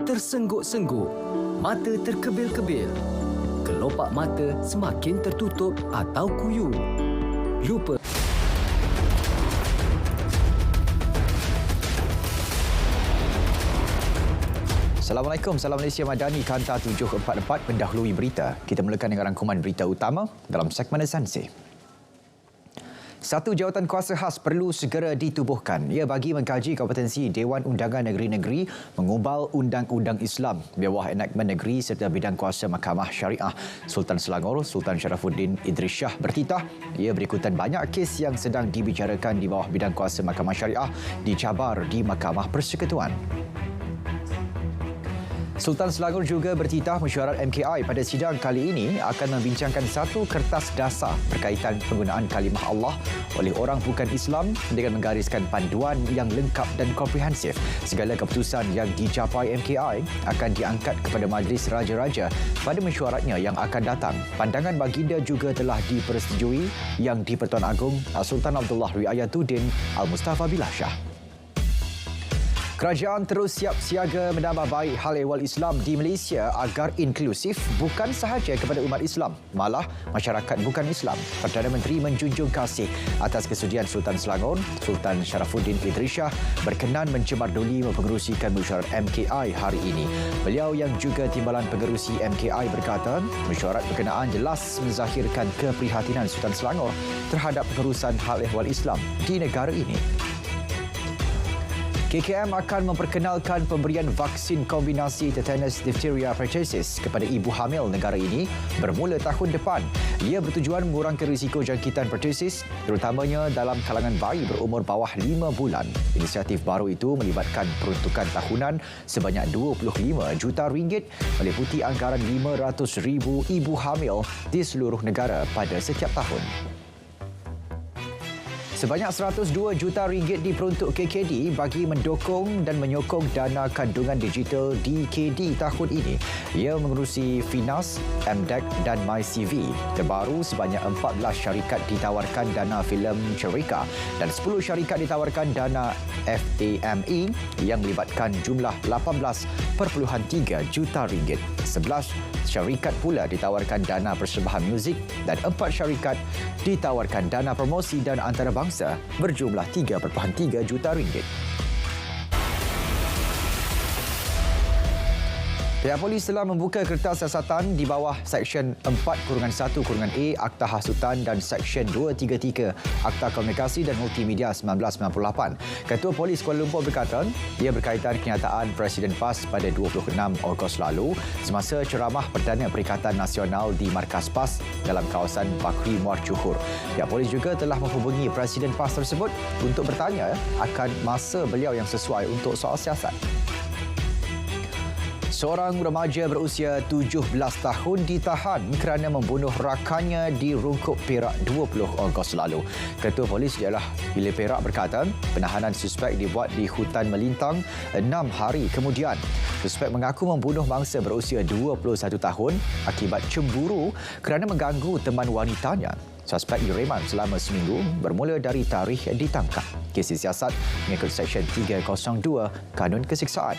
tersengguk-sengguk, mata terkebil-kebil, kelopak mata semakin tertutup atau kuyu. Lupa Assalamualaikum, Salam Malaysia Madani, Kanta 744 mendahului berita. Kita mulakan dengan rangkuman berita utama dalam segmen Esensi. Satu jawatan kuasa khas perlu segera ditubuhkan. Ia bagi mengkaji kompetensi Dewan Undangan Negeri-Negeri mengubal Undang-Undang Islam, bawah enakmen negeri serta bidang kuasa Mahkamah Syariah. Sultan Selangor, Sultan Sharafuddin Idris Shah bertitah ia berikutan banyak kes yang sedang dibicarakan di bawah bidang kuasa Mahkamah Syariah dicabar di Mahkamah Persekutuan. Sultan Selangor juga bertitah mesyuarat MKI pada sidang kali ini akan membincangkan satu kertas dasar berkaitan penggunaan kalimah Allah oleh orang bukan Islam dengan menggariskan panduan yang lengkap dan komprehensif. Segala keputusan yang dicapai MKI akan diangkat kepada Majlis Raja-Raja pada mesyuaratnya yang akan datang. Pandangan baginda juga telah dipersetujui yang di-Pertuan Agong Sultan Abdullah Riayatuddin Al-Mustafa Billah Shah. Kerajaan terus siap siaga menambah baik hal ehwal Islam di Malaysia agar inklusif bukan sahaja kepada umat Islam, malah masyarakat bukan Islam. Perdana Menteri menjunjung kasih atas kesudian Sultan Selangor, Sultan Sharafuddin Idris Shah berkenan mencemarduli mempengerusikan mesyuarat MKI hari ini. Beliau yang juga timbalan pengerusi MKI berkata, mesyuarat berkenaan jelas menzahirkan keprihatinan Sultan Selangor terhadap pengurusan hal ehwal Islam di negara ini. KKM akan memperkenalkan pemberian vaksin kombinasi tetanus diphtheria pertussis kepada ibu hamil negara ini bermula tahun depan. Ia bertujuan mengurangkan risiko jangkitan pertussis terutamanya dalam kalangan bayi berumur bawah 5 bulan. Inisiatif baru itu melibatkan peruntukan tahunan sebanyak 25 juta ringgit meliputi anggaran 500,000 ibu hamil di seluruh negara pada setiap tahun. Sebanyak 102 juta ringgit diperuntuk KKD bagi mendukung dan menyokong dana kandungan digital DKD tahun ini. Ia mengurusi Finas, MDEC dan MyCV. Terbaru, sebanyak 14 syarikat ditawarkan dana filem syarikat dan 10 syarikat ditawarkan dana FAME yang melibatkan jumlah 18.3 juta ringgit. 11 syarikat pula ditawarkan dana persembahan muzik dan 4 syarikat ditawarkan dana promosi dan antarabangsa berjumlah 3.3 juta ringgit. Pihak polis telah membuka kertas siasatan di bawah Seksyen 4-1-A Akta Hasutan dan Seksyen 233 Akta Komunikasi dan Multimedia 1998. Ketua Polis Kuala Lumpur berkata, ia berkaitan kenyataan Presiden PAS pada 26 Ogos lalu semasa ceramah Perdana Perikatan Nasional di Markas PAS dalam kawasan Bakri Muar Johor. Pihak polis juga telah menghubungi Presiden PAS tersebut untuk bertanya akan masa beliau yang sesuai untuk soal siasat. Seorang remaja berusia 17 tahun ditahan kerana membunuh rakannya di Rungkut Perak 20 Ogos lalu. Ketua Polis ialah Hilir Perak berkata, penahanan suspek dibuat di hutan Melintang 6 hari kemudian. Suspek mengaku membunuh mangsa berusia 21 tahun akibat cemburu kerana mengganggu teman wanitanya. Suspek direman selama seminggu bermula dari tarikh ditangkap. Kes disiasat mengikut Seksyen 302 Kanun Kesiksaan.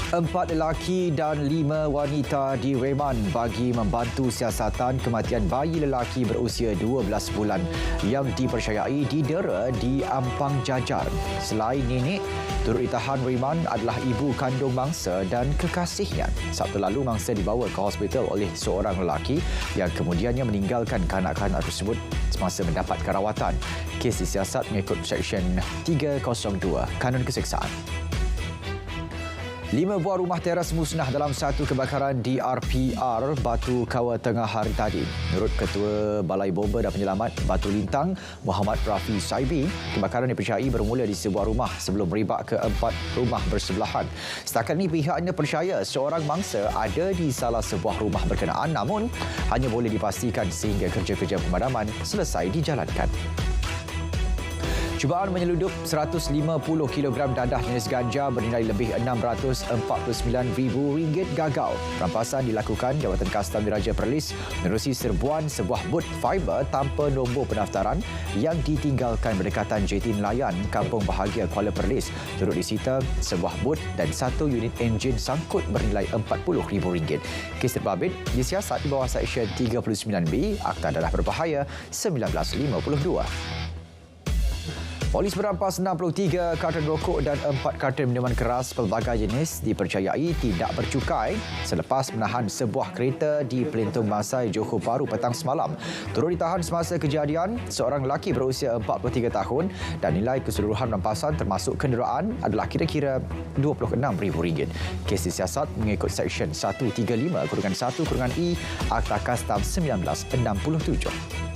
4 lelaki dan 5 wanita direman bagi membantu siasatan kematian bayi lelaki berusia 12 bulan yang dipercayai didera di Ampang Jajar. Selain nenek, turut ditahan reman adalah ibu kandung mangsa dan kekasihnya. Sabtu lalu mangsa dibawa ke hospital oleh seorang lelaki yang kemudiannya meninggalkan kanak-kanak tersebut semasa mendapatkan rawatan. Kes disiasat mengikut Seksyen 302 Kanun Kesiksaan. 5 buah rumah teras musnah dalam satu kebakaran di RPR Batu Kawa Tengah hari tadi. Menurut Ketua Balai Bomba dan Penyelamat Batu Lintang, Muhammad Rafi Saibi, kebakaran dipercayai bermula di sebuah rumah sebelum merebak ke 4 rumah bersebelahan. Setakat ini pihaknya percaya seorang mangsa ada di salah sebuah rumah berkenaan, namun hanya boleh dipastikan sehingga kerja-kerja pemadaman selesai dijalankan. Cubaan menyeludup 150 kilogram dadah jenis ganja bernilai lebih RM649,000 gagal. Rampasan dilakukan Jabatan Kastam Diraja Perlis menerusi serbuan sebuah bot fiber tanpa nombor pendaftaran yang ditinggalkan berdekatan JT Nelayan, Kampung Bahagia, Kuala Perlis. Turut disita sebuah bot dan satu unit enjin sangkut bernilai RM40,000. Kes terbabit disiasat di bawah Seksyen 39B Akta Dadah Berbahaya 1952. Polis merampas 63 karton rokok dan 4 karton minuman keras pelbagai jenis dipercayai tidak bercukai selepas menahan sebuah kereta di Pelintung Masai, Johor Bahru petang semalam. Turut ditahan semasa kejadian seorang lelaki berusia 43 tahun dan nilai keseluruhan rampasan termasuk kenderaan adalah kira-kira RM26,000. Kes disiasat mengikut Seksyen 135-1-I Akta Kastam 1967.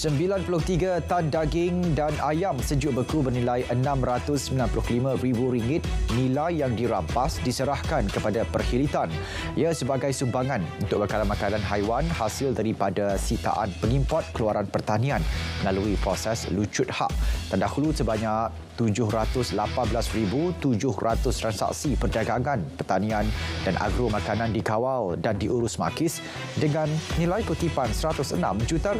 93 tan daging dan ayam sejuk beku bernilai RM695,000 nilai yang dirampas diserahkan kepada Perkhidmatan. Ia sebagai sumbangan untuk bekalan makanan haiwan hasil daripada sitaan pengimport keluaran pertanian melalui proses lucut hak. Terdahulu sebanyak 718,700 transaksi perdagangan, pertanian dan agro makanan dikawal dan diurus Makis dengan nilai kutipan RM106 juta.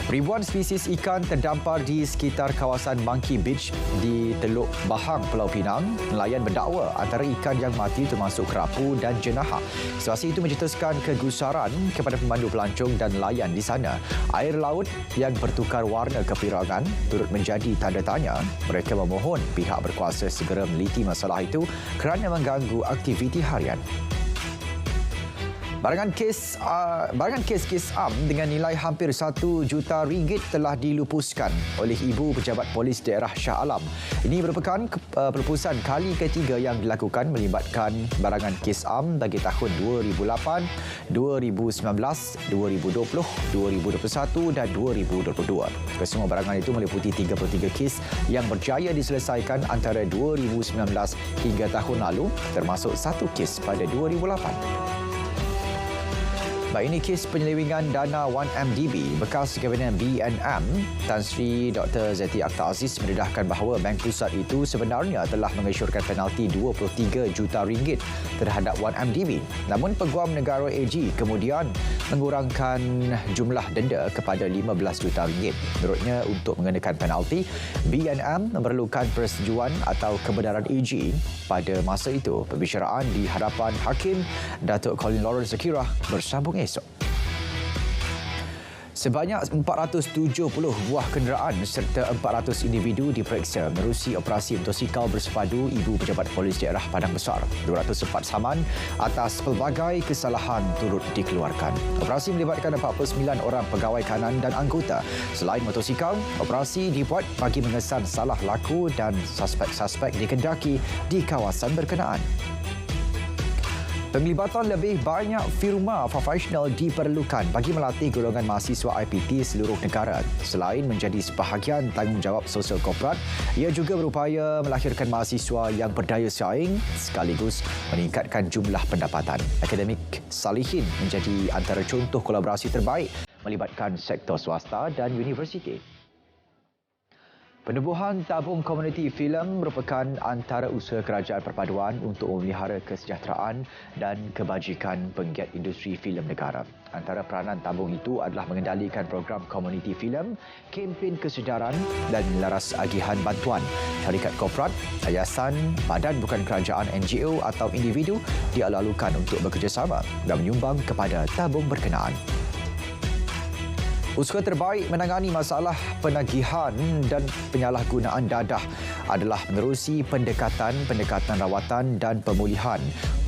Ribuan spesies ikan terdampar di sekitar kawasan Monkey Beach di Teluk Bahang, Pulau Pinang. Nelayan mendakwa antara ikan yang mati termasuk kerapu dan jenahak. Situasi itu mencetuskan kegusaran kepada pemandu pelancong dan nelayan di sana. Air laut yang bertukar warna kepirangan turut menjadi tanda tanya. Mereka memohon pihak berkuasa segera meliti masalah itu kerana mengganggu aktiviti harian. Barangan kes am dengan nilai hampir RM1 juta telah dilupuskan oleh Ibu Pejabat Polis Daerah Shah Alam. Ini merupakan pelupusan kali ketiga yang dilakukan melibatkan barangan kes am bagi tahun 2008, 2019, 2020, 2021 dan 2022. Kesemua barangan itu meliputi 33 kes yang berjaya diselesaikan antara 2019 hingga tahun lalu, termasuk satu kes pada 2008. Baik, ini kes penyelewengan dana 1MDB. Bekas Kabinet BNM, Tan Sri Dr. Zeti Akhtar Aziz mendedahkan bahawa Bank Pusat itu sebenarnya telah mengesyorkan penalti RM23 juta terhadap 1MDB. Namun Peguam Negara AG kemudian mengurangkan jumlah denda kepada RM15 juta. Menurutnya, untuk mengenakan penalti, BNM memerlukan persetujuan atau kebenaran AG. Pada masa itu, pembicaraan di hadapan Hakim Datuk Colin Lawrence Zakirah bersambung esok. Sebanyak 470 buah kenderaan serta 400 individu diperiksa menerusi operasi motosikal bersepadu Ibu Pejabat Polis Daerah Padang Besar. 204 saman atas pelbagai kesalahan turut dikeluarkan. Operasi melibatkan 49 orang pegawai kanan dan anggota. Selain motosikal, operasi dibuat bagi mengesan salah laku dan suspek-suspek dikendaki di kawasan berkenaan. Penglibatan lebih banyak firma profesional diperlukan bagi melatih golongan mahasiswa IPT seluruh negara. Selain menjadi sebahagian tanggungjawab sosial korporat, ia juga berupaya melahirkan mahasiswa yang berdaya saing sekaligus meningkatkan jumlah pendapatan. Akademik Salihin menjadi antara contoh kolaborasi terbaik melibatkan sektor swasta dan universiti. Penubuhan tabung komuniti filem merupakan antara usaha kerajaan perpaduan untuk memelihara kesejahteraan dan kebajikan penggiat industri filem negara. Antara peranan tabung itu adalah mengendalikan program komuniti filem, kempen kesedaran dan laras agihan bantuan. Syarikat korporat, yayasan, badan bukan kerajaan NGO atau individu dialu-alukan untuk bekerjasama dan menyumbang kepada tabung berkenaan. Usaha terbaik menangani masalah penagihan dan penyalahgunaan dadah adalah menerusi pendekatan rawatan dan pemulihan.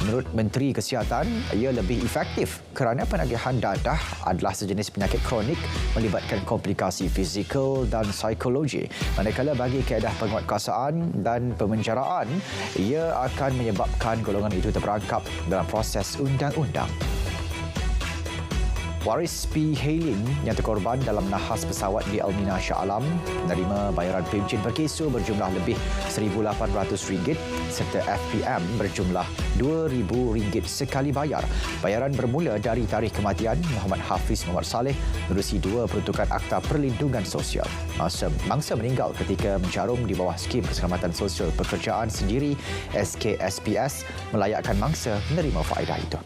Menurut Menteri Kesihatan, ia lebih efektif kerana penagihan dadah adalah sejenis penyakit kronik melibatkan komplikasi fizikal dan psikologi. Manakala bagi kaedah penguatkuasaan dan pemenjaraan, ia akan menyebabkan golongan itu terperangkap dalam proses undang-undang. Waris P. Hailing yang terkorban dalam nahas pesawat di Elmina Shah Alam menerima bayaran pencen berkesur berjumlah lebih RM1,800 serta FPM berjumlah RM2,000 sekali bayar. Bayaran bermula dari tarikh kematian Muhammad Hafiz Muhammad Saleh menerusi 2 peruntukan Akta Perlindungan Sosial. Mangsa meninggal ketika menjarum di bawah skim keselamatan sosial pekerjaan sendiri SKSPS melayakkan mangsa menerima faedah itu.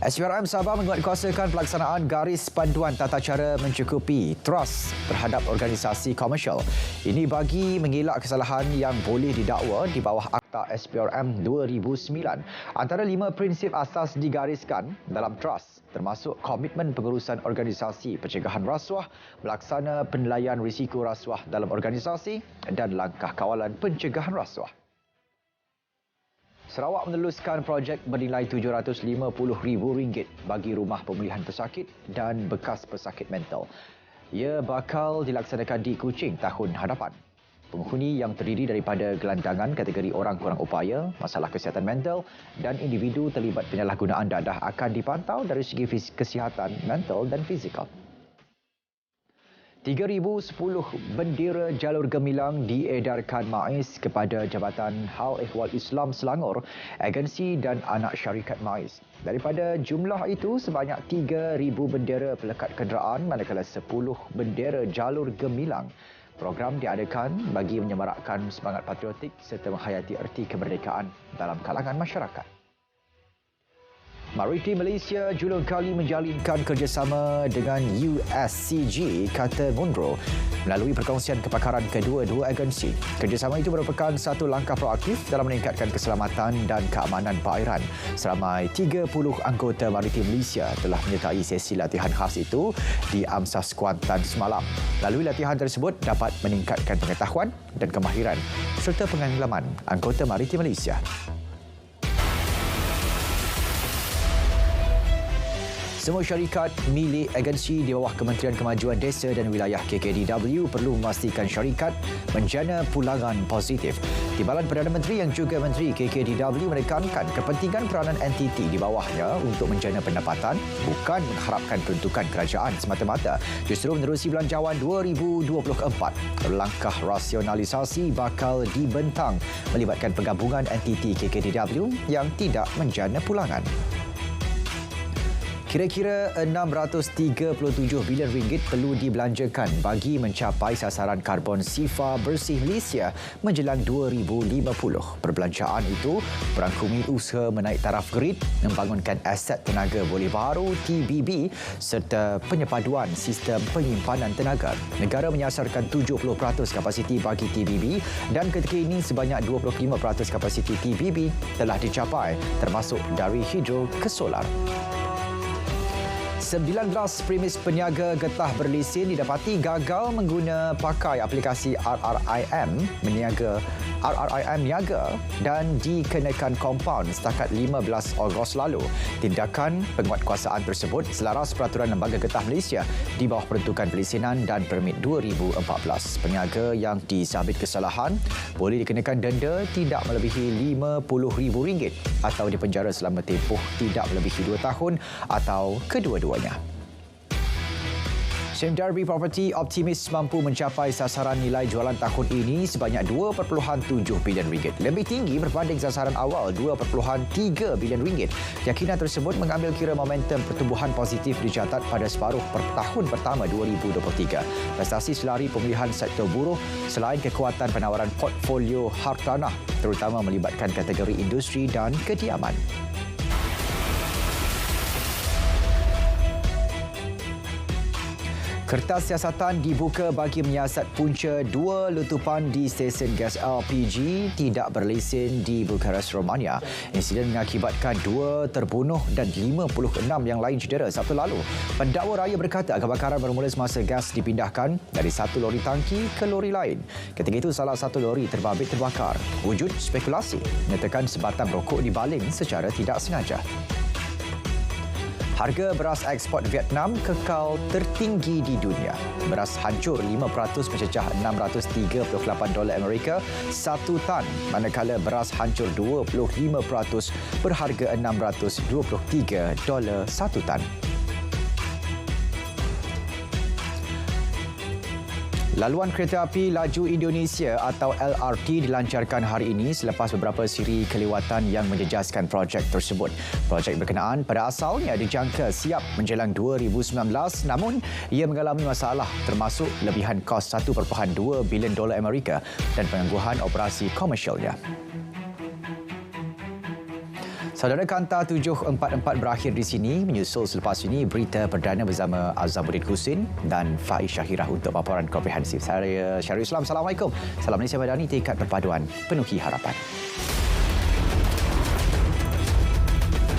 SPRM Sabah menguatkuasakan pelaksanaan garis panduan tata cara mencukupi trust terhadap organisasi komersial. Ini bagi mengelak kesalahan yang boleh didakwa di bawah Akta SPRM 2009. Antara 5 prinsip asas digariskan dalam trust termasuk komitmen pengurusan organisasi pencegahan rasuah, melaksana penilaian risiko rasuah dalam organisasi dan langkah kawalan pencegahan rasuah. Sarawak meneluskan projek bernilai RM750,000 bagi rumah pemulihan pesakit dan bekas pesakit mental. Ia bakal dilaksanakan di Kuching tahun hadapan. Penghuni yang terdiri daripada gelandangan kategori orang kurang upaya, masalah kesihatan mental dan individu terlibat penyalahgunaan dadah akan dipantau dari segi kesihatan mental dan fizikal. 3,010 bendera jalur gemilang diedarkan MAIS kepada Jabatan Hal Ehwal Islam Selangor, agensi dan anak syarikat MAIS. Daripada jumlah itu, sebanyak 3,000 bendera pelekat kenderaan manakala 10 bendera jalur gemilang. Program diadakan bagi menyemarakkan semangat patriotik serta menghayati erti kemerdekaan dalam kalangan masyarakat. Maritim Malaysia julung kali menjalinkan kerjasama dengan USCG, kata Munro, melalui perkongsian kepakaran kedua-dua agensi. Kerjasama itu merupakan satu langkah proaktif dalam meningkatkan keselamatan dan keamanan perairan. Seramai 30 anggota Maritim Malaysia telah menyertai sesi latihan khas itu di Amsas Kuantan semalam. Melalui latihan tersebut dapat meningkatkan pengetahuan dan kemahiran serta pengalaman anggota Maritim Malaysia. Semua syarikat milik agensi di bawah Kementerian Kemajuan Desa dan Wilayah KKDW perlu memastikan syarikat menjana pulangan positif. Timbalan Perdana Menteri yang juga Menteri KKDW menekankan kepentingan peranan entiti di bawahnya untuk menjana pendapatan bukan mengharapkan peruntukan kerajaan semata-mata. Justru menerusi Belanjawan 2024, langkah rasionalisasi bakal dibentang melibatkan penggabungan entiti KKDW yang tidak menjana pulangan. Kira-kira RM637 bilion perlu dibelanjakan bagi mencapai sasaran karbon sifar bersih Malaysia menjelang 2050. Perbelanjaan itu merangkumi usaha menaik taraf grid, membangunkan aset tenaga boleh baru TBB serta penyepaduan sistem penyimpanan tenaga. Negara menyasarkan 70% kapasiti bagi TBB dan ketika ini sebanyak 25% kapasiti TBB telah dicapai termasuk dari hidro ke solar. 19 premis peniaga getah berlesen didapati gagal mengguna pakai aplikasi RRIM Niaga dan dikenakan kompaun setakat 15 Ogos lalu. Tindakan penguatkuasaan tersebut selaras peraturan Lembaga Getah Malaysia di bawah peruntukan pelesenan dan permit 2014. Peniaga yang disabit kesalahan boleh dikenakan denda tidak melebihi RM50,000 atau dipenjara selama tempoh tidak melebihi 2 tahun atau kedua-duanya. Siem Darby Property optimis mampu mencapai sasaran nilai jualan tahun ini sebanyak RM2.7 bilion. Lebih tinggi berbanding sasaran awal RM2.3 bilion. Keyakinan tersebut mengambil kira momentum pertumbuhan positif dicatat pada separuh tahun pertama 2023. Prestasi selari pemulihan sektor buruh selain kekuatan penawaran portfolio hartanah terutama melibatkan kategori industri dan kediaman. Kertas siasatan dibuka bagi menyiasat punca 2 letupan di stesen gas LPG tidak berlesen di Bucharest, Romania. Insiden mengakibatkan 2 terbunuh dan 56 yang lain cedera Sabtu lalu. Pendakwa raya berkata kebakaran bermula semasa gas dipindahkan dari satu lori tangki ke lori lain. Ketika itu salah satu lori terbabit terbakar. Wujud spekulasi menyatakan sebatang rokok dibaling secara tidak sengaja. Harga beras ekspor Vietnam kekal tertinggi di dunia. Beras hancur 5% mencecah $638 Amerika satu tan, manakala beras hancur 25% berharga $623 satu tan. Laluan kereta api laju Indonesia atau LRT dilancarkan hari ini selepas beberapa siri kelewatan yang menjejaskan projek tersebut. Projek berkenaan pada asalnya dijangka siap menjelang 2019 namun ia mengalami masalah termasuk lebihan kos $1.2 bilion Amerika dan penangguhan operasi komersialnya. Saudara, Kanta 744 berakhir di sini. Menyusul selepas ini berita perdana bersama Azamuddin Husin dan Faiz Syahirah untuk paparan komprehensif. Saya Syarul Islam. Assalamualaikum. Salam Malaysia Madani, tekad perpaduan penuhi harapan.